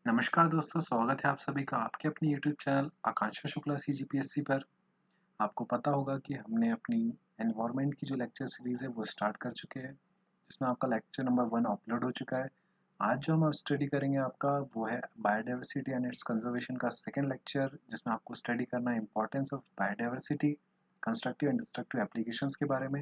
नमस्कार दोस्तों, स्वागत है आप सभी का आपके अपने यूट्यूब चैनल आकांक्षा शुक्ला सीजीपीएससी पर। आपको पता होगा कि हमने अपनी एनवायरनमेंट की जो लेक्चर सीरीज़ है वो स्टार्ट कर चुके हैं, जिसमें आपका लेक्चर नंबर 1 अपलोड हो चुका है। आज जो हम स्टडी करेंगे आपका वो है बायोडायवर्सिटी एंड इट्स कंजर्वेशन का सेकंड लेक्चर, जिसमें आपको स्टडी करना है importance of biodiversity, constructive and destructive applications के बारे में।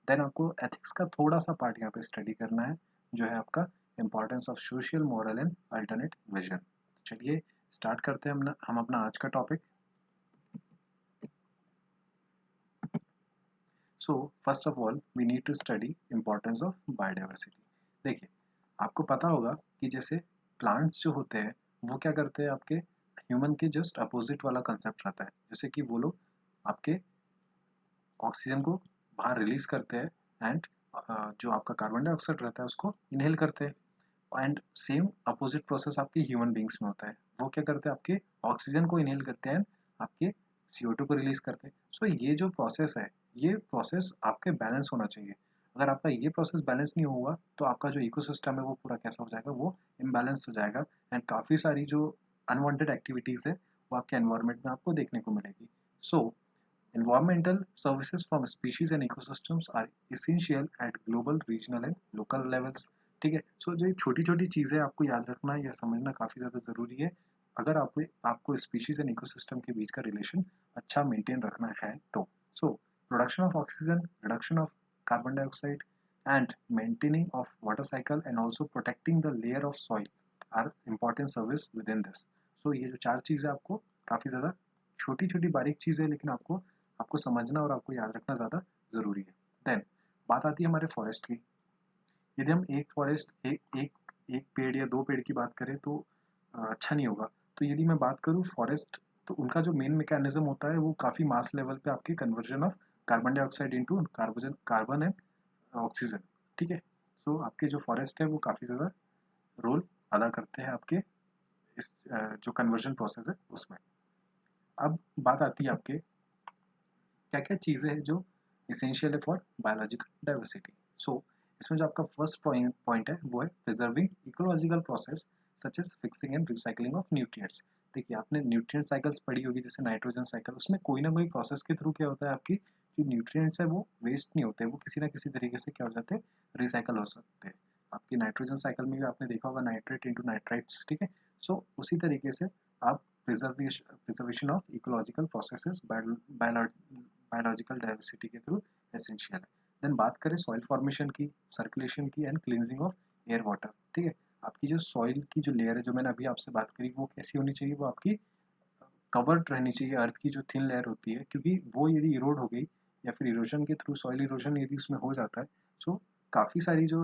देन आपको एथिक्स का थोड़ा सा पार्ट यहाँ पे स्टडी करना है, जो है आपका importance of social, moral and alternate vision. चलिए स्टार्ट करते हैं हम अपना आज का topic. So first of all we need to study importance of biodiversity. देखिए, आपको पता होगा कि जैसे प्लांट्स जो होते हैं वो क्या करते हैं, आपके ह्यूमन के जस्ट अपोजिट वाला कंसेप्ट रहता है। जैसे कि वो लोग आपके ऑक्सीजन को बाहर रिलीज करते हैं एंड जो आपका कार्बन डाइऑक्साइड रहता है उसको इनहेल करते हैं। एंड सेम अपोजिट प्रोसेस आपके ह्यूमन बींग्स में होता है। वो क्या करते हैं, आपके ऑक्सीजन को इनहेल करते हैं, आपके CO2 को रिलीज करते हैं। सो ये जो प्रोसेस है, ये प्रोसेस आपके बैलेंस होना चाहिए। अगर आपका ये प्रोसेस बैलेंस नहीं होगा तो आपका जो इकोसिस्टम है वो पूरा कैसा हो जाएगा, वो इम्बैलेंस हो जाएगा एंड काफ़ी सारी जो अनवांटेड एक्टिविटीज़ है वो आपके एनवायरनमेंट में आपको देखने को मिलेगी। सो environmental services from species and ecosystems are essential at global, regional and local levels। ठीक है, सो जो छोटी छोटी चीज़ें आपको याद रखना या समझना काफ़ी ज़्यादा ज़रूरी है अगर आपको आपको स्पीशीज एंड इकोसिस्टम के बीच का रिलेशन अच्छा मेंटेन रखना है तो। So production of oxygen, reduction of carbon dioxide and maintaining of water cycle and also protecting the layer of soil are important service within this. So ये जो चार चीज़ें आपको काफ़ी ज़्यादा छोटी छोटी बारीक चीज़ें, लेकिन आपको आपको समझना और आपको याद रखना ज़्यादा ज़रूरी है। देन बात आती है हमारे फॉरेस्ट की। यदि हम एक फॉरेस्ट एक पेड़ या दो पेड़ की बात करें तो अच्छा नहीं होगा। तो यदि मैं बात करूँ फॉरेस्ट, तो उनका जो मेन मैकेनिज्म होता है वो काफ़ी मास लेवल पे आपके conversion of carbon dioxide into carbon and oxygen. ठीक है, सो आपके जो फॉरेस्ट है वो काफ़ी ज़्यादा रोल अदा करते हैं आपके इस जो कन्वर्जन प्रोसेस है उसमें। अब बात आती है आपके क्या क्या चीज़ें हैं जो इसेंशियल है फॉर बायोलॉजिकल डाइवर्सिटी। सो इसमें जो आपका फर्स्ट पॉइंट है वो है preserving ecological process such as fixing and recycling of nutrients. देखिए, आपने न्यूट्रिएंट साइकिल्स पढ़ी होगी, जैसे नाइट्रोजन साइकिल, उसमें कोई ना कोई प्रोसेस के थ्रू क्या होता है, आपकी जो न्यूट्रिएंट्स है वो वेस्ट नहीं होते, वो किसी ना किसी तरीके से क्या हो जाते हैं, रिसाइकल हो सकते हैं। आपकी नाइट्रोजन साइकिल में भी आपने देखा होगा नाइट्रेट इंटू नाइट्राइट्स। ठीक है, सो उसी तरीके से आप preservation of ecological processes biological diversity के थ्रू एसेंशियल है। देन बात करें सॉइल फॉर्मेशन की, सर्कुलेशन की and cleansing of air water. ठीक है, आपकी जो सॉइल की जो लेयर है, जो मैंने अभी आपसे बात करी, वो कैसी होनी चाहिए, वो आपकी कवर्ड रहनी चाहिए, अर्थ की जो थिन लेयर होती है, क्योंकि वो यदि इरोड हो गई या फिर इरोजन के थ्रू सॉइल इरोजन यदि उसमें हो जाता है, सो काफ़ी सारी जो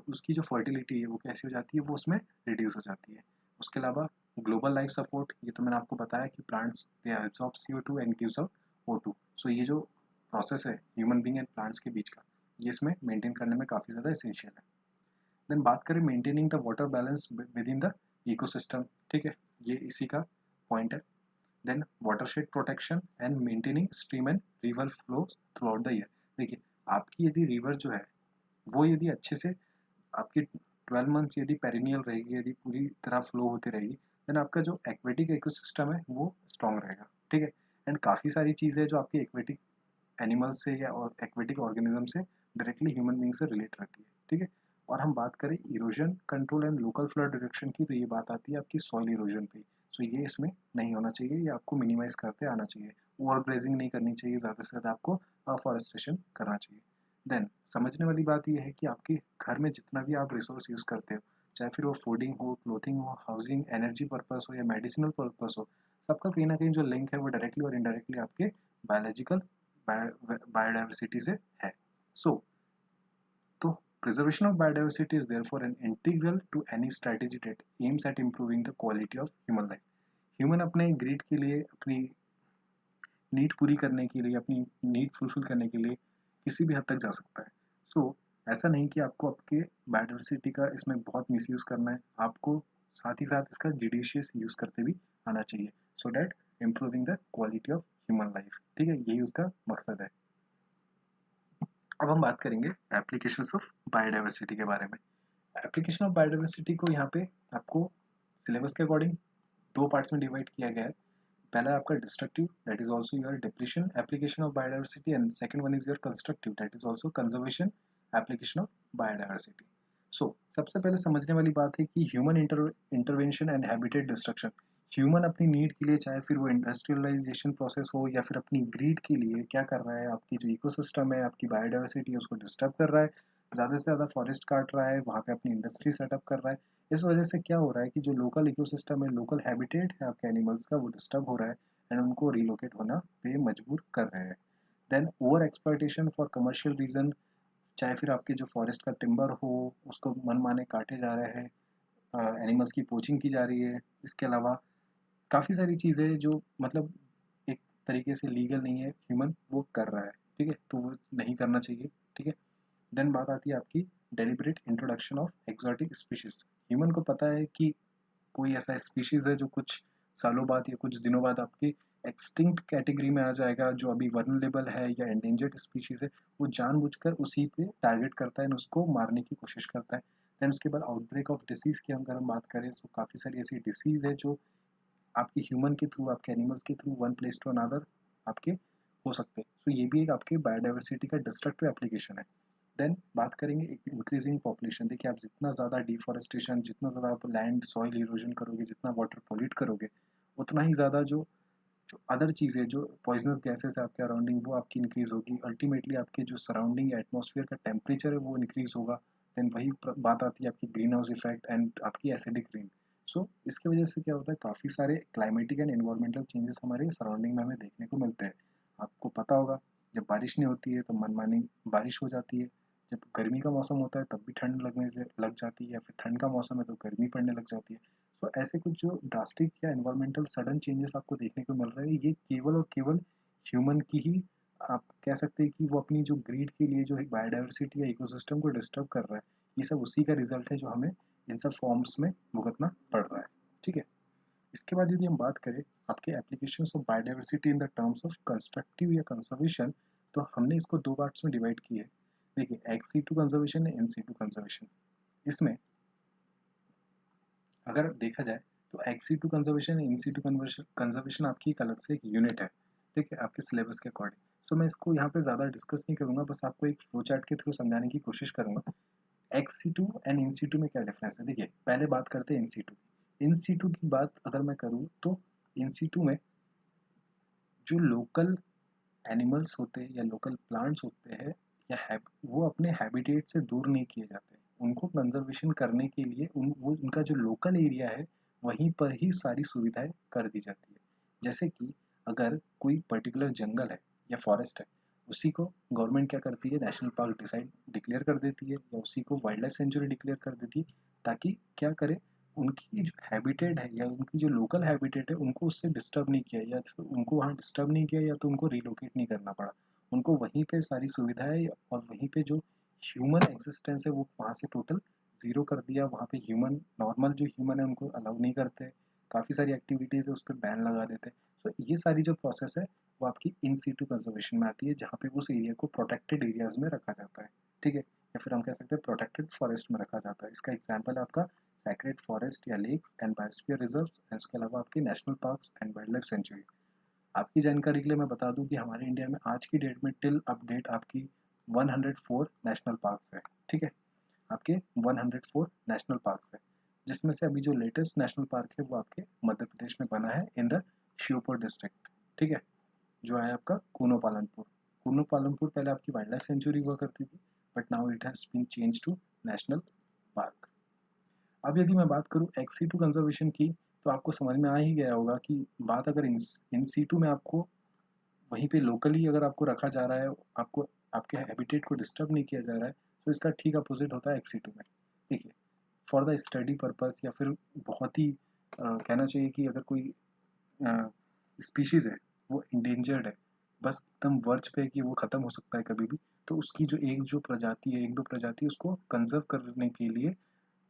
उसकी जो फर्टिलिटी है वो कैसी हो जाती है, वो उसमें रिड्यूस हो जाती है। उसके अलावा ग्लोबल लाइफ सपोर्ट, ये तो मैंने आपको बताया कि plants they absorb CO2 and gives out O2। सो ये जो प्रोसेस है ह्यूमन बींग एंड प्लांट्स के बीच का, ये इसमें मेंटेन करने में काफ़ी ज़्यादा एसेंशियल है। देन बात करें maintaining the water balance within the ecosystem. ठीक है, ये इसी का पॉइंट है। Then watershed protection and maintaining stream and river flow throughout the year. देखिए, आपकी यदि रिवर जो है वो यदि अच्छे से आपकी 12 मंथ्स यदि पेरिनियल रहेगी, यदि पूरी तरह फ्लो होती रहेगी, देन आपका जो एक्वेटिक इकोसिस्टम है वो स्ट्रॉन्ग रहेगा। ठीक है, एंड काफ़ी सारी चीज़ें जो आपकी एक्वेटिक एनिमल्स से या और एक्वेटिक ऑर्गेनिज्म से डायरेक्टली ह्यूमन बींग से रिलेट रहती है। ठीक है, और हम बात करें erosion control and local flood deduction की, तो ये बात आती है आपकी सॉइल इरोजन पे। सो ये इसमें नहीं होना चाहिए, ये आपको मिनिमाइज करते आना चाहिए। ओवर ग्रेजिंग नहीं करनी चाहिए, ज़्यादा से ज़्यादा आपको अफॉरेस्टेशन करना चाहिए। देन समझने वाली बात यह है कि आपके घर में जितना भी आप रिसोर्स यूज़ करते हो, चाहे फिर वो फूडिंग हो, क्लोथिंग हो, हाउसिंग, एनर्जी पर्पस हो या मेडिसिनल पर्पस हो, सबका कहीं ना कहीं जो लिंक है वो डायरेक्टली और इनडायरेक्टली आपके बायोलॉजिकल बायोडाइवर्सिटी से है। सो तो preservation of biodiversity is therefore an integral to any strategy that aims at improving the quality of human life। Human अपने ग्रीड के लिए, अपनी नीड पूरी करने के लिए, अपनी नीड फुलफिल करने के लिए किसी भी हद तक जा सकता है। ऐसा नहीं कि आपको आपके बायोडाइवर्सिटी का इसमें बहुत मिसयूज करना है, आपको साथ ही साथ इसका जुडिशियस यूज करते भी आना चाहिए, so that improving the quality of human life. ठीक है, यही उसका मकसद है। अब हम बात करेंगे एप्लीकेशंस ऑफ बायोडाइवर्सिटी के बारे में। एप्लीकेशन ऑफ बायोडाइवर्सिटी को यहाँ पे आपको सिलेबस के अकॉर्डिंग दो पार्ट्स में डिवाइड किया गया है। पहला है आपका destructive, that is also your depletion application of biodiversity, and second one is your constructive, that is also conservation application of biodiversity. So सबसे पहले समझने वाली बात है कि human intervention and habitat destruction. Human अपनी नीड के लिए, चाहे फिर वो इंडस्ट्रियलाइजेशन प्रोसेस हो या फिर अपनी ग्रीड के लिए, क्या कर रहा है, आपकी जो इकोसिस्टम है, आपकी बायोडाइवर्सिटी है, उसको डिस्टर्ब कर रहा है, ज़्यादा से ज़्यादा फॉरेस्ट काट रहा है, वहाँ पे अपनी इंडस्ट्री सेटअप कर रहा है। इस वजह से क्या हो रहा है कि जो लोकल इकोसिस्टम है, लोकल हैबिटेट है आपके एनिमल्स का, वो डिस्टर्ब हो रहा है एंड उनको रिलोकेट होना पे मजबूर कर रहे हैं। Then over exploitation for commercial reason, चाहे फिर आपके जो फॉरेस्ट का टिम्बर हो, उसको मनमाने काटे जा रहे हैं, एनिमल्स की पोचिंग की जा रही है। इसके अलावा काफ़ी सारी चीज़ें जो मतलब एक तरीके से लीगल नहीं है, ह्यूमन वो कर रहा है, ठीक है, तो वो नहीं करना चाहिए, ठीक है। देन बात आती है आपकी deliberate introduction of exotic species. Human को पता है कि कोई ऐसा स्पीशीज है जो कुछ सालों बाद या कुछ दिनों बाद आपकी एक्सटिंक्ट कैटेगरी में आ जाएगा, जो अभी वर्नरेबल है या एंडेंजर्ड स्पीशीज है, वो जानबूझकर उसी पे टारगेट करता है, उसको मारने की कोशिश करता है। देन उसके बाद आउटब्रेक ऑफ डिसीज की अगर हम बात करें, तो काफ़ी सारी ऐसी डिसीज है जो आपके ह्यूमन के थ्रू, आपके एनिमल्स के through one place to another आपके हो सकते हैं। तो ये भी एक आपके बायोडाइवर्सिटी का डिस्ट्रक्टिव एप्लीकेशन है। देन बात करेंगे एक इंक्रीजिंग पॉपुलेशन। देखिए, आप जितना ज़्यादा डिफॉरेस्टेशन, जितना ज़्यादा आप लैंड सॉइल इरोजन करोगे, जितना वाटर पोल्यूट करोगे, उतना ही ज़्यादा जो जो अदर चीज़ें, जो पॉइजनस गैसेस है आपके अराउंडिंग, वो आपकी इंक्रीज होगी। अल्टीमेटली आपके जो सराउंडिंग एटमॉस्फेयर का टेम्परेचर है वो इंक्रीज होगा। देन वही बात आती है आपकी ग्रीन हाउस इफेक्ट एंड आपकी एसिडिक रेन। सो इसकी वजह से क्या होता है, काफ़ी सारे क्लाइमेटिक एंड एनवायरमेंटल चेंजेस हमारे सराउंडिंग में हमें देखने को मिलते हैं। आपको पता होगा, जब बारिश नहीं होती है तो मनमानी बारिश हो जाती है, जब गर्मी का मौसम होता है तब भी ठंड लगने से लग जाती है, या फिर ठंड का मौसम है तो गर्मी पड़ने लग जाती है। तो ऐसे कुछ जो ड्रास्टिक या एनवायरमेंटल सडन चेंजेस आपको देखने को मिल रहे हैं, ये केवल और केवल ह्यूमन की ही, आप कह सकते हैं कि वो अपनी जो ग्रीड के लिए जो एक बायोडाइवर्सिटी या इकोसिस्टम को डिस्टर्ब कर रहा है, ये सब उसी का रिजल्ट है जो हमें इन सब फॉर्म्स में भुगतना पड़ रहा है, ठीक है। इसके बाद यदि हम बात करें आपके applications of biodiversity in the terms of constructive या कंजर्वेशन, तो हमने इसको दो पार्ट्स में डिवाइड किए। देखिए, एक्स सी टू कंजर्वेशन या इन सी टू कंजर्वेशन। इसमें अगर देखा जाए तो ex situ conservation, in situ conservation आपकी एक अलग से एक यूनिट है, ठीक है, आपके सिलेबस के अकॉर्डिंग। सो मैं इसको यहाँ पे ज़्यादा डिस्कस नहीं करूँगा, बस आपको एक फ्लो चार्ट के थ्रू समझाने की कोशिश करूँगा। Ex situ and in situ में क्या डिफरेंस है। देखिए, पहले बात करते हैं इन सी टू की। इन सी टू की बात अगर मैं करूँ तो इन सी टू में जो लोकल एनिमल्स होते हैं या लोकल प्लांट्स होते हैं, या वो अपने हैबिटेट से दूर नहीं किए जाते। उनको कंजर्वेशन करने के लिए वो उनका जो लोकल एरिया है, वहीं पर ही सारी सुविधाएं कर दी जाती है। जैसे कि अगर कोई पर्टिकुलर जंगल है या फॉरेस्ट है, उसी को गवर्नमेंट क्या करती है, नेशनल पार्क डिक्लेयर कर देती है, या उसी को वाइल्ड लाइफ सेंचुरी डिक्लेयर कर देती है, ताकि क्या करे, उनकी जो हैबिटेट है या उनकी जो लोकल हैबिटेट है, उनको उससे डिस्टर्ब नहीं किया, या फिर उनको वहाँ डिस्टर्ब नहीं किया, या तो उनको रिलोकेट नहीं करना पड़ा। उनको वहीं पे सारी सुविधाएं और वहीं पे जो ह्यूमन एग्जिस्टेंस है वो वहाँ से टोटल ज़ीरो कर दिया। वहाँ पे ह्यूमन, नॉर्मल जो ह्यूमन है उनको अलाउ नहीं करते, काफ़ी सारी एक्टिविटीज़ है उस पर बैन लगा देते। तो ये सारी जो प्रोसेस है वो आपकी इन सीटू कंजर्वेशन में आती है, जहाँ पे उस एरिया को प्रोटेक्टेड एरियाज में रखा जाता है, ठीक है, या फिर हम कह सकते हैं प्रोटेक्टेड फॉरेस्ट में रखा जाता है। इसका एग्जाम्पल है आपका सैक्रेड फॉरेस्ट या lakes and biosphere reserves, and उसके अलावा आपके national parks and wildlife sanctuary. आपकी जानकारी के लिए मैं बता दूं कि हमारे इंडिया में आज की डेट में टिल अपडेट आपकी 104 नेशनल पार्क्स है, ठीक है, आपके 104 नेशनल पार्क्स है, जिसमें से अभी जो लेटेस्ट नेशनल पार्क है वो आपके मध्य प्रदेश में बना है इन द श्योपुर डिस्ट्रिक्ट, ठीक है, जो है आपका कूनो पालनपुर। कूनो पालनपुर पहले आपकी वाइल्ड लाइफ सेंचुरी हुआ करती थी, but now it has been change to national park. अब यदि मैं बात करूँ एक्स सी टू कंजर्वेशन की, तो आपको समझ में आ ही गया होगा कि बात अगर इन सी टू में आपको वहीं पे लोकली अगर आपको रखा जा रहा है, आपको आपके हैबिटेट को डिस्टर्ब नहीं किया जा रहा है, तो इसका ठीक अपोजिट होता है एक्स सी टू में। देखिए, फॉर द स्टडी पर्पस, या फिर बहुत ही कहना चाहिए कि अगर कोई स्पीशीज़ है वो इंडेंजर्ड है, बस एकदम वर्ज पे है कि वो ख़त्म हो सकता है कभी भी, तो उसकी जो एक जो प्रजाति है, एक दो प्रजाति, उसको कंजर्व करने के लिए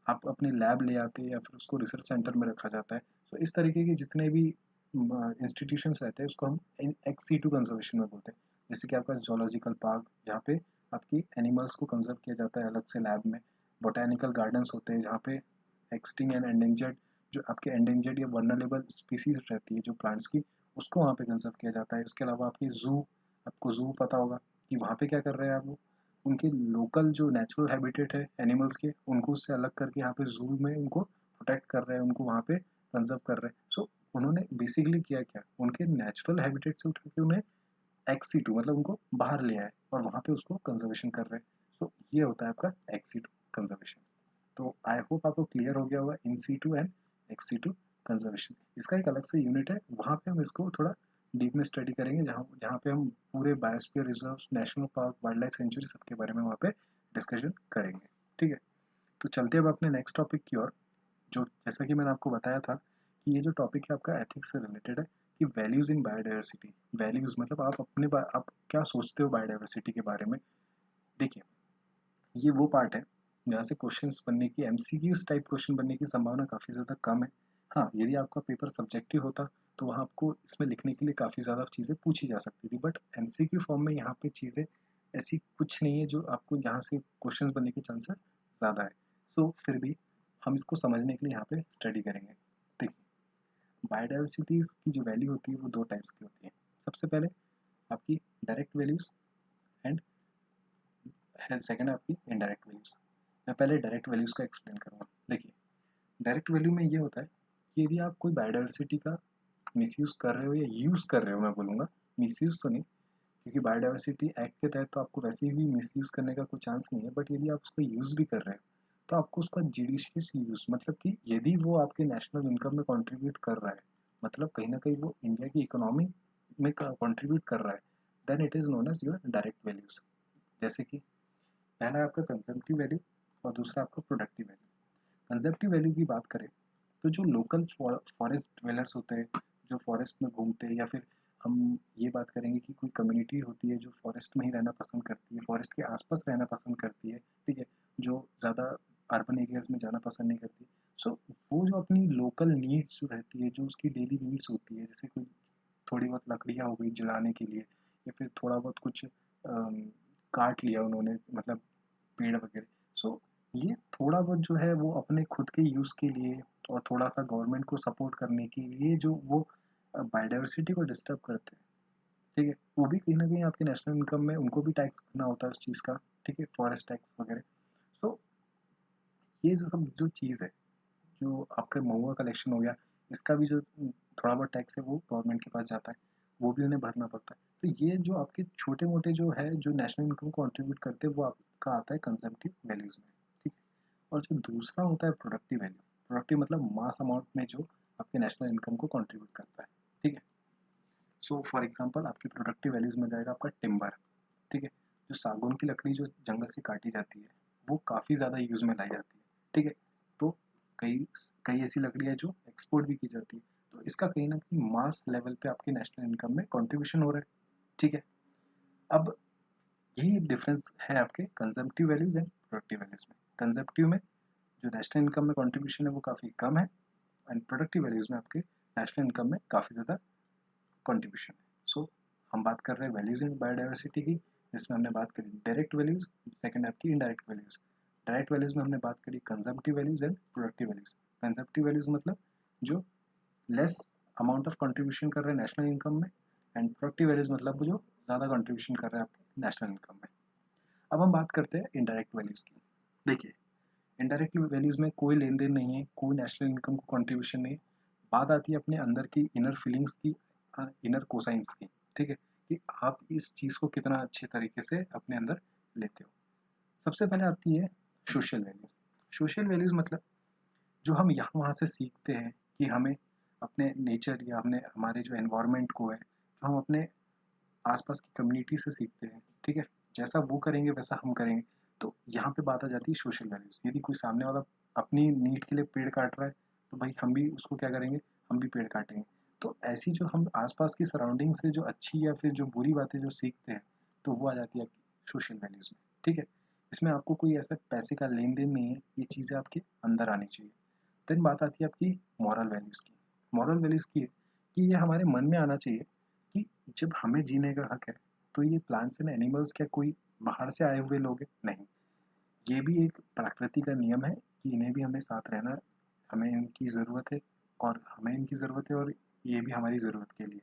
आप अपने लैब ले आते हैं या फिर उसको रिसर्च सेंटर में रखा जाता है। तो इस तरीके के जितने भी इंस्टीट्यूशंस रहते हैं उसको हम एक्स सी टू कंजर्वेशन में बोलते हैं। जैसे कि आपका जोलॉजिकल पार्क, जहाँ पे आपकी एनिमल्स को कंजर्व किया जाता है अलग से लैब में। बोटेनिकल गार्डन्स होते हैं जहाँ पे एक्सटिंग एंड एंडेंजर्ड जो आपके एंडेंजर्ड या वल्नरेबल स्पीसीज रहती है जो प्लांट्स की, उसको वहाँ पे कंजर्व किया जाता है। इसके अलावा आपके ज़ू, आपको ज़ू पता होगा कि वहाँ पे क्या कर रहे हैं आप, वो उनके लोकल जो नेचुरल हैबिटेट है एनिमल्स के, उनको उससे अलग करके यहाँ पे ज़ू में उनको प्रोटेक्ट कर रहे हैं, उनको वहाँ पे कंजर्व कर रहे हैं। सो उन्होंने बेसिकली किया क्या, उनके नेचुरल हैबिटेट से उठा के उन्हें एक्स-सी-टू मतलब उनको बाहर ले आए और वहाँ पे उसको कंजर्वेशन कर रहे हैं। सो ये होता है आपका एक्स-सी-टू कंजर्वेशन। तो आई होप आपको क्लियर हो गया होगा in situ and ex situ conservation. इसका एक अलग से यूनिट है, वहाँ पे हम इसको थोड़ा डीप में स्टडी करेंगे, जहाँ जहाँ पे हम पूरे biosphere reserve, national park, wild life sanctuary सबके बारे में वहाँ पे डिस्कशन करेंगे। ठीक है, तो चलते अब अपने नेक्स्ट टॉपिक की ओर, जो जैसा कि मैंने आपको बताया था कि ये जो टॉपिक है आपका एथिक्स से रिलेटेड है, कि वैल्यूज़ इन बायोडाइवर्सिटी। वैल्यूज़ मतलब आप अपने आप क्या सोचते हो बायोडाइवर्सिटी के बारे में। देखिए, ये वो पार्ट है जहाँ से क्वेश्चंस बनने की, एमसीक्यूज टाइप क्वेश्चन बनने की संभावना काफ़ी ज़्यादा कम है। हाँ, यदि आपका पेपर सब्जेक्टिव होता तो वहाँ आपको इसमें लिखने के लिए काफ़ी ज़्यादा चीज़ें पूछी जा सकती थी, बट एमसीक्यू फॉर्म में यहाँ पे चीज़ें ऐसी कुछ नहीं है जो आपको यहाँ से क्वेश्चंस बनने के चांसेस ज़्यादा है। सो फिर भी हम इसको समझने के लिए यहाँ पे स्टडी करेंगे। देखिए, बायोडाइवर्सिटीज़ की जो वैल्यू होती है वो दो टाइप्स की होती है। सबसे पहले आपकी डायरेक्ट वैल्यूज़ एंड सेकंड है आपकी इनडायरेक्ट वैल्यूज़। मैं पहले डायरेक्ट वैल्यूज़ को एक्सप्लेन करूँगा। देखिए, डायरेक्ट वैल्यू में ये होता है कि यदि आप कोई बायोडाइवर्सिटी का मिसयूज़ कर रहे हो या यूज़ कर रहे हो, मैं बोलूँगा मिसयूज़ तो नहीं, क्योंकि बायोडाइवर्सिटी एक्ट के तहत तो आपको वैसे भी मिसयूज़ करने का कोई चांस नहीं है, बट यदि आप उसको यूज़ भी कर रहे हो तो आपको उसका जुडिशियस यूज़, मतलब कि यदि वो आपके नेशनल इनकम में कंट्रीब्यूट कर रहा है, मतलब कहीं ना कहीं वो इंडिया की इकोनॉमी में कंट्रीब्यूट कर रहा है, then it is known as your direct values. जैसे कि पहला है आपका कंजम्पटिव वैल्यू और दूसरा आपका प्रोडक्टिव वैल्यू। कंजम्पटिव वैल्यू की बात करें तो जो लोकल फॉरेस्ट ड्वेलर्स होते हैं, जो फॉरेस्ट में घूमते हैं, या फिर हम ये बात करेंगे कि कोई कम्युनिटी होती है जो फॉरेस्ट में ही रहना पसंद करती है, फॉरेस्ट के आसपास रहना पसंद करती है, ठीक है, जो ज़्यादा अर्बन एरियाज में जाना पसंद नहीं करती। सो वो जो अपनी लोकल नीड्स जो रहती है, जो उसकी डेली नीड्स होती है, जैसे कोई थोड़ी बहुत लकड़ियाँ हो गई जलाने के लिए, या फिर थोड़ा बहुत कुछ काट लिया उन्होंने, मतलब पेड़ वगैरह। सो ये थोड़ा बहुत जो है वो अपने खुद के यूज़ के लिए और थोड़ा सा गवर्नमेंट को सपोर्ट करने के लिए जो वो बायोडाइवर्सिटी को डिस्टर्ब करते हैं, ठीक है, वो भी कहीं ना कहीं आपके नेशनल इनकम में उनको भी टैक्स भरना होता है उस चीज़ का, ठीक है, फॉरेस्ट टैक्स वगैरह। सो ये जो सब जो चीज़ है, जो आपका महुआ कलेक्शन हो गया, इसका भी जो थोड़ा बहुत टैक्स है वो गवर्नमेंट के पास जाता है, वो भी उन्हें भरना पड़ता है। तो ये जो आपके छोटे मोटे जो है जो नेशनल इनकम को कंट्रीब्यूट करते हैं, वो आपका आता है कंजम्पटिव वैल्यूज़ में, ठीक है। और जो दूसरा होता है प्रोडक्टिव वैल्यू, प्रोडक्टिव मतलब मास अमाउंट में जो आपके नेशनल इनकम को कंट्रीब्यूट करता है, ठीक है। सो फॉर एग्जांपल आपकी प्रोडक्टिव वैल्यूज़ में जाएगा आपका टिम्बर, ठीक है, जो सागौन की लकड़ी जो जंगल से काटी जाती है, वो काफ़ी ज़्यादा यूज़ में लाई जाती है, ठीक है। तो कई कई ऐसी लकड़ी है जो एक्सपोर्ट भी की जाती है। तो इसका कहीं ना कहीं मास लेवल पे आपके नेशनल इनकम में कंट्रीब्यूशन हो रहा है, ठीक है। अब यही डिफरेंस है आपके consumptive values and productive values में। कंजम्पटिव में जो नेशनल इनकम में कंट्रीब्यूशन है वो काफ़ी कम है, एंड प्रोडक्टिव वैल्यूज़ में आपके नेशनल इनकम में काफ़ी ज़्यादा कंट्रीब्यूशन है। सो हम बात कर रहे हैं वैल्यूज़ इन बायोडाइवर्सिटी की, जिसमें हमने बात करी डायरेक्ट वैल्यूज़, सेकंड आपकी इनडायरेक्ट वैल्यूज़। डायरेक्ट वैल्यूज़ में हमने बात करी consumptive values and productive values. Consumptive values मतलब जो लेस अमाउंट ऑफ कंट्रीब्यूशन कर रहे हैं नेशनल इनकम में, एंड प्रोडक्टिव वैल्यूज़ मतलब जो ज़्यादा कंट्रीब्यूशन कर रहे हैं आपके नेशनल इनकम में। अब हम बात करते हैं इनडायरेक्ट वैल्यूज़ की। देखिए, इनडायरेक्ट वैल्यूज़ में कोई लेन देन नहीं है, कोई नेशनल इनकम को कंट्रीब्यूशन नहीं है। बात आती है अपने अंदर की इनर फीलिंग्स की, इनर कोसाइंस की, ठीक है, कि आप इस चीज़ को कितना अच्छे तरीके से अपने अंदर लेते हो। सबसे पहले आती है सोशल वैल्यूज। सोशल वैल्यूज मतलब जो हम यहाँ वहाँ से सीखते हैं, कि हमें अपने नेचर या हमने हमारे जो एनवायरनमेंट को है, जो हम अपने आसपास की कम्युनिटी से सीखते हैं, ठीक है, जैसा वो करेंगे वैसा हम करेंगे। तो यहाँ पे बात आ जाती है सोशल वैल्यूज। यदि कोई सामने वाला अपनी नीड के लिए पेड़ काट रहा है, तो भाई हम भी उसको क्या करेंगे, हम भी पेड़ काटेंगे। तो ऐसी जो हम आसपास की सराउंडिंग से जो अच्छी या फिर जो बुरी बातें जो सीखते हैं, तो वो आ जाती है आपकी सोशल वैल्यूज में, ठीक है। इसमें आपको कोई ऐसा पैसे का लेन देन नहीं है, ये चीज़ें आपके अंदर आनी चाहिए। देन बात आती है आपकी मॉरल वैल्यूज़ की। मॉरल वैल्यूज़ की है कि ये हमारे मन में आना चाहिए कि जब हमें जीने का हक है, तो ये प्लांट्स एंड एनिमल्स क्या कोई बाहर से आए हुए लोग हैं? नहीं, ये भी एक प्रकृति का नियम है कि इन्हें भी हमें साथ रहना हमें इनकी ज़रूरत है और हमें इनकी ज़रूरत है और ये भी हमारी ज़रूरत के लिए।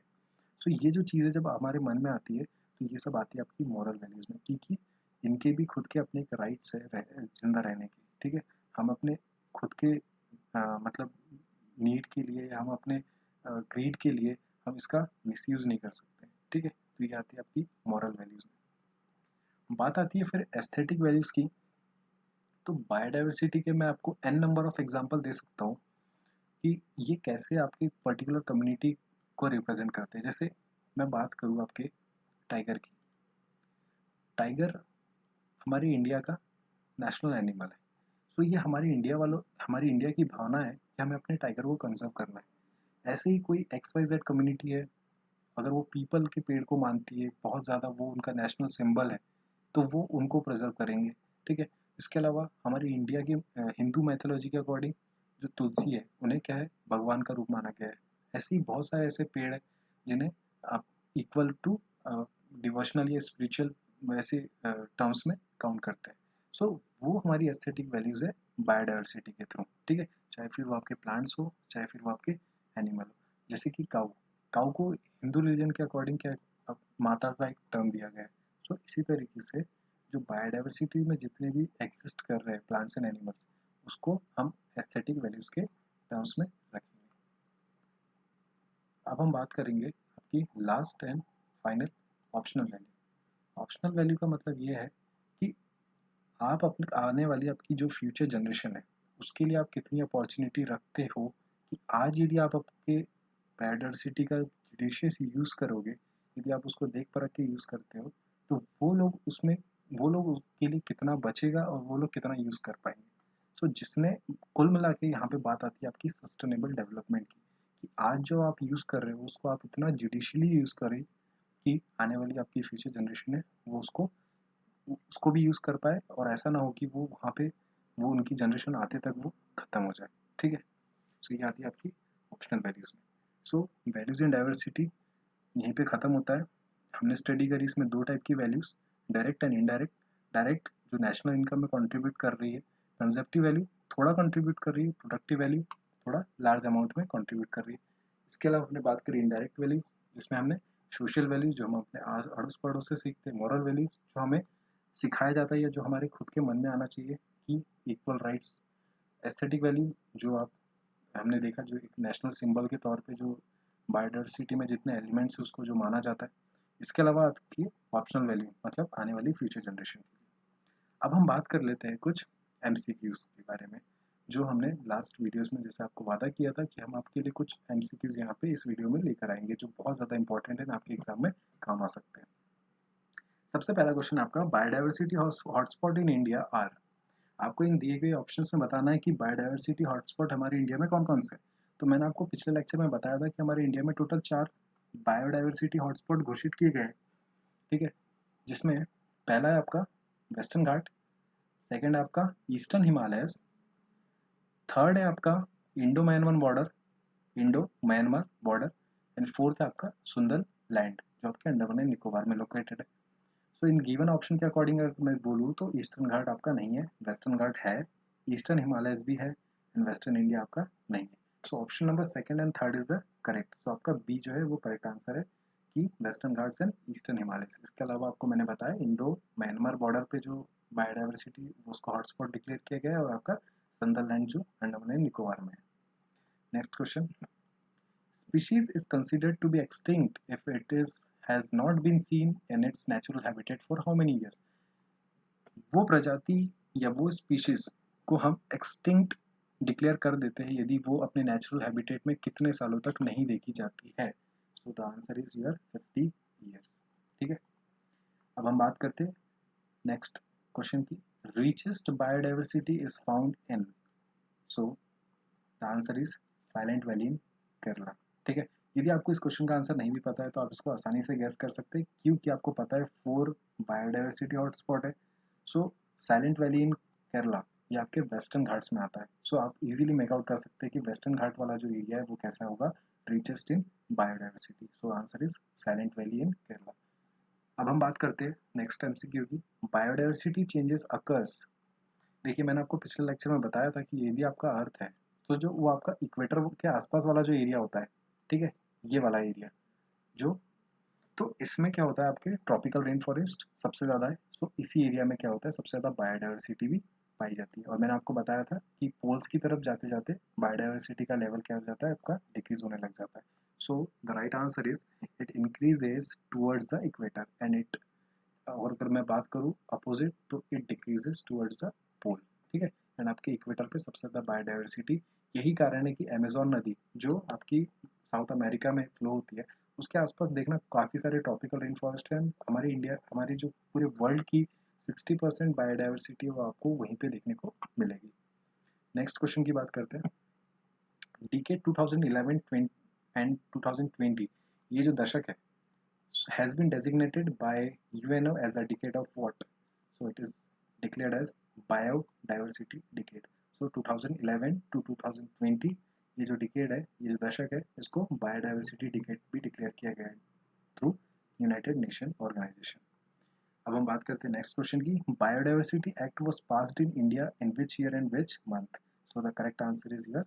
सो ये जो चीज़ें जब हमारे मन में आती है तो ये सब आती है आपकी मॉरल वैल्यूज़ में, क्योंकि इनके भी खुद के अपने एक राइट्स है जिंदा रहने के। ठीक है, हम अपने खुद के मतलब नीड के लिए, हम अपने ग्रीड के लिए हम इसका मिसयूज़ नहीं कर सकते। ठीक है, तो ये आती है आपकी मॉरल वैल्यूज़ में। बात आती है फिर एस्थेटिक वैल्यूज़ की। तो बायोडाइवर्सिटी के मैं आपको एन नंबर ऑफ एग्जांपल दे सकता हूँ कि ये कैसे आपकी पर्टिकुलर कम्युनिटी को रिप्रेजेंट करते हैं। जैसे मैं बात करूँ आपके टाइगर की। टाइगर हमारी इंडिया का नेशनल एनिमल है। सो ये हमारी इंडिया की भावना है कि हमें अपने टाइगर को कंजर्व करना है। ऐसे ही कोई एक्स वाई जेड कम्युनिटी है, अगर वो पीपल के पेड़ को मानती है बहुत ज़्यादा, वो उनका नेशनल सिंबल है, तो वो उनको प्रिजर्व करेंगे। ठीक है, इसके अलावा हमारी इंडिया की हिंदू मैथोलॉजी के अकॉर्डिंग जो तुलसी है उन्हें क्या है, भगवान का रूप माना गया है। ऐसे ही बहुत सारे ऐसे पेड़ हैं जिन्हें आप इक्वल टू डिवोशनल या स्पिरिचुअल वैसे टर्म्स में काउंट करते हैं। सो वो हमारी एस्थेटिक वैल्यूज़ है बायोडाइवर्सिटी के थ्रू। ठीक है, चाहे फिर वो आपके प्लांट्स हो, चाहे फिर वो आपके एनिमल हो। जैसे कि काऊ, काऊ को हिंदू रिलीजन के अकॉर्डिंग क्या माता का एक टर्म दिया गया है। सो इसी तरीके से जो बायोडाइवर्सिटी में जितने भी एग्जिस्ट कर रहे हैं प्लांट्स एंड एनिमल्स, उसको हम एस्थेटिक वैल्यूज़ के टर्म्स में रखेंगे। अब हम बात करेंगे आपकी last and final optional value. Optional value का मतलब ये है कि आप अपने आने वाली आपकी जो फ्यूचर जनरेशन है उसके लिए आप कितनी अपॉर्चुनिटी रखते हो कि आज यदि आप आपके बायोडाइवर्सिटी का जुडिशियस यूज़ करोगे, यदि आप उसको देख परख के यूज़ करते हो, तो वो लोग उसके लिए कितना बचेगा और वो लोग कितना यूज़ कर पाएंगे। सो जिसने कुल मिला के यहाँ पे बात आती है आपकी सस्टेनेबल डेवलपमेंट की, कि आज जो आप यूज़ कर रहे हो उसको आप इतना जुडिशली यूज़ करें कि आने वाली आपकी फ्यूचर जनरेशन है वो उसको भी यूज़ कर पाए, और ऐसा ना हो कि वो वहाँ पे वो उनकी जनरेशन आते तक वो ख़त्म हो जाए। ठीक है, सो ये आती है आपकी ऑप्शनल वैल्यूज़ में। सो वैल्यूज़ इन डाइवर्सिटी यहीं पे ख़त्म होता है। हमने स्टडी करी इसमें दो टाइप की values, direct and indirect. Direct जो नेशनल इनकम में कंट्रीब्यूट कर रही है, कंजप्टिव वैल्यू थोड़ा कंट्रीब्यूट कर रही है, प्रोडक्टिव वैल्यू थोड़ा लार्ज अमाउंट में कंट्रीब्यूट कर रही है। इसके अलावा हमने बात करी इनडायरेक्ट वैल्यू, जिसमें हमने सोशल वैल्यू जो हम अपने अड़ोस पड़ोस से सीखते हैं, मॉरल वैल्यू जो हमें सिखाया जाता है या जो हमारे खुद के मन में आना चाहिए कि इक्वल राइट्स। एस्थेटिक वैल्यू जो आप हमने देखा जो एक नेशनल सिंबल के तौर पे जो बायोडाइवर्सिटी में जितने एलिमेंट्स हैं उसको जो माना जाता है। इसके अलावा आपकी ऑप्शनल वैल्यू मतलब आने वाली फ्यूचर जनरेशन के लिए। अब हम बात कर लेते हैं कुछ एमसीक्यूज के बारे में, जो हमने लास्ट वीडियोस में जैसे आपको वादा किया था कि हम आपके लिए कुछ एमसीक्यूज यहाँ पे इस वीडियो में लेकर आएंगे जो बहुत ज़्यादा इंपॉर्टेंट है, आपके एग्जाम में काम आ सकते हैं। सबसे पहला क्वेश्चन आपका, biodiversity hotspot in India are. आपको इन दिए गए ऑप्शंस में बताना है कि बायोडाइवर्सिटी हॉटस्पॉट हमारे इंडिया में कौन कौन से हैं। तो मैंने आपको पिछले लेक्चर में बताया था कि हमारे इंडिया में टोटल 4 बायोडाइवर्सिटी हॉटस्पॉट घोषित किए गए हैं। ठीक है, जिसमें पहला है आपका वेस्टर्न घाट, सेकंड है आपका ईस्टर्न हिमालयस, थर्ड है आपका Indo Myanmar border, and fourth है आपका सुंदर लैंड जो आपके अंडमान एंड निकोबार में लोकेटेड है। सो इन गिवन ऑप्शन के अकॉर्डिंग अगर मैं बोलूँ तो ईस्टर्न घाट आपका नहीं है, वेस्टर्न घाट है, ईस्टर्न हिमालयस भी है, एंड वेस्टर्न इंडिया आपका नहीं है। So option number second and third is the correct. So आपका बी जो है वो करेक्ट आंसर है कि Western Ghats and Eastern Himalayas. इसके अलावा आपको मैंने बताया इंडो म्यांमार बॉर्डर पे जो बायोडाइवर्सिटी उसको हॉटस्पॉट डिक्लेयर किया गया है, और आपका संदरलैंड जो अंडमान एंड निकोबार में है। Next question, species is considered to be extinct if it is has not been seen in its natural habitat for how many years? वो प्रजाति या वो स्पीशीज को हम एक्सटिंक्ट डिक्लेयर कर देते हैं यदि वो अपने नेचुरल हैबिटेट में कितने सालों तक नहीं देखी जाती है। So the answer is your 50 years. ठीक है, अब हम बात करते हैं नेक्स्ट क्वेश्चन की, richest biodiversity is found in. So the answer is Silent Valley in Kerala. ठीक है, यदि आपको इस क्वेश्चन का आंसर नहीं भी पता है तो आप इसको आसानी से गैस कर सकते हैं, क्योंकि आपको पता है 4 बायोडाइवर्सिटी हॉटस्पॉट है। सो साइलेंट वैली इन केरला ये आपके वेस्टर्न घाट्स में आता है। सो आप इजीली मेक आउट कर सकते हैं कि वेस्टर्न घाट वाला जो एरिया है वो कैसा होगा, richest in biodiversity. So answer is Silent Valley in Kerala. अब हम बात करते हैं नेक्स्ट एमसीक्यू की, बायोडाइवर्सिटी चेंजेस अकर्स। देखिए मैंने आपको पिछले लेक्चर में बताया था कि यदि आपका अर्थ है तो जो वो आपका इक्वेटर के आसपास वाला जो एरिया होता है, ठीक है, ये वाला एरिया जो, तो इसमें क्या होता है, आपके ट्रॉपिकल रेन फॉरेस्ट सबसे ज़्यादा है। तो इसी एरिया में क्या होता है, सबसे ज़्यादा बायोडाइवर्सिटी भी पाई जाती है। और मैंने आपको बताया था कि पोल्स की तरफ जाते जाते बायोडाइवर्सिटी का लेवल क्या हो जाता है, आपका डिक्रीज होने लग जाता है। So the right answer is it increases towards the equator and it, और अगर मैं बात करूँ अपोजिट, तो इट डिक्रीजेज टूवर्ड्स द पोल, ठीक है। एंड आपके इक्वेटर पे सबसे ज़्यादा बायोडाइवर्सिटी, यही कारण है कि अमेजोन नदी जो आपकी साउथ अमेरिका में फ्लो होती है, उसके आसपास देखना काफ़ी सारे ट्रॉपिकल रेन फॉरेस्ट हैं। हमारे इंडिया, हमारी जो पूरे वर्ल्ड की 60% बायोडाइवर्सिटी है वो आपको वहीं पे देखने को मिलेगी। नेक्स्ट क्वेश्चन की बात करते हैं। डिकेड 2011 एंड 2020, ये जो दशक है, has been designated by UNO as a decade of what? So it is declared as biodiversity decade. So 2011 to 2020, ये जो decade है, ये जो दशक है, इसको biodiversity decade भी declare किया गया है through United Nation Organization. अब हम बात करते हैं नेक्स्ट क्वेश्चन की। Biodiversity act was passed in India in which year and which month? So the correct answer is year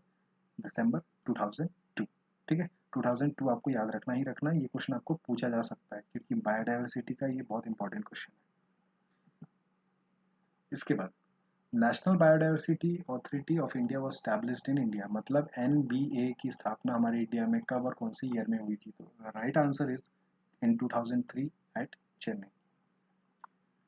December 2002, ठीक है। 2002 आपको याद रखना ही रखना है, ये क्वेश्चन आपको पूछा जा सकता है क्योंकि बायोडाइवर्सिटी का ये बहुत इंपॉर्टेंट क्वेश्चन है। इसके बाद national biodiversity authority of India was established in India, मतलब एनबीए की स्थापना हमारे इंडिया में कब और कौन सी ईयर में हुई थी? तो right answer is in 2003 at Chennai.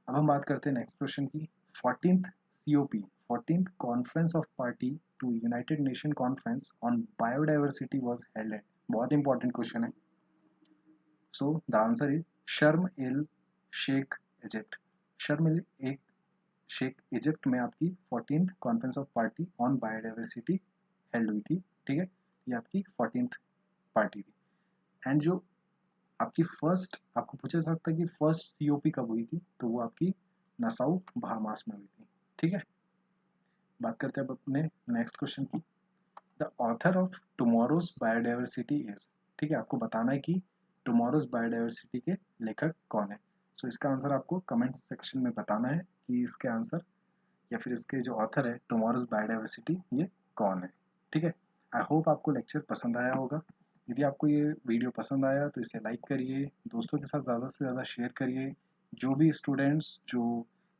अब हम बात करते हैं नेक्स्ट क्वेश्चन की। 14th COP, 14th conference of party to United Nation conference on biodiversity was held at, बहुत इंपॉर्टेंट क्वेश्चन है। सो द आंसर इज शर्म इल शेख, इजिप्ट। शर्म इल एक शेख, इजिप्ट में आपकी 14th conference of party on biodiversity held हुई थी, ठीक है। ये आपकी 14th पार्टी थी। एंड जो आपकी फर्स्ट, आपको पूछा जा सकता है कि फर्स्ट COP कब हुई थी, तो वो आपकी नसाउ बहामास में हुई थी, ठीक है। बात करते हैं अब अपने नेक्स्ट क्वेश्चन की। The author of tomorrow's biodiversity is, ठीक है, आपको बताना है कि टुमारोज बायोडाइवर्सिटी के लेखक कौन है। सो इसका आंसर आपको कमेंट सेक्शन में बताना है कि इसके आंसर या फिर इसके जो ऑथर है टुमारोज बायोडाइवर्सिटी, ये कौन है, ठीक है। आई होप आपको लेक्चर पसंद आया होगा। यदि आपको ये वीडियो पसंद आया तो इसे लाइक करिए, दोस्तों के साथ ज़्यादा से ज़्यादा शेयर करिए। जो भी स्टूडेंट्स जो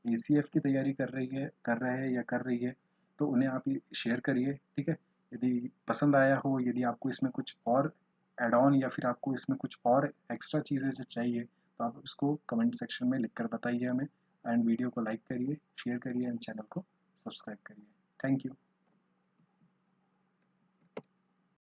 ACF की तैयारी कर रहे हैं या कर रही है, तो उन्हें आप ये शेयर करिए, ठीक है। यदि पसंद आया हो, यदि आपको इसमें कुछ और एड ऑन या फिर आपको इसमें कुछ और एक्स्ट्रा चीज़ें जो चाहिए, तो आप उसको कमेंट सेक्शन में लिख कर बताइए हमें। एंड वीडियो को लाइक करिए, शेयर करिए एंड चैनल को सब्सक्राइब करिए। Thank you.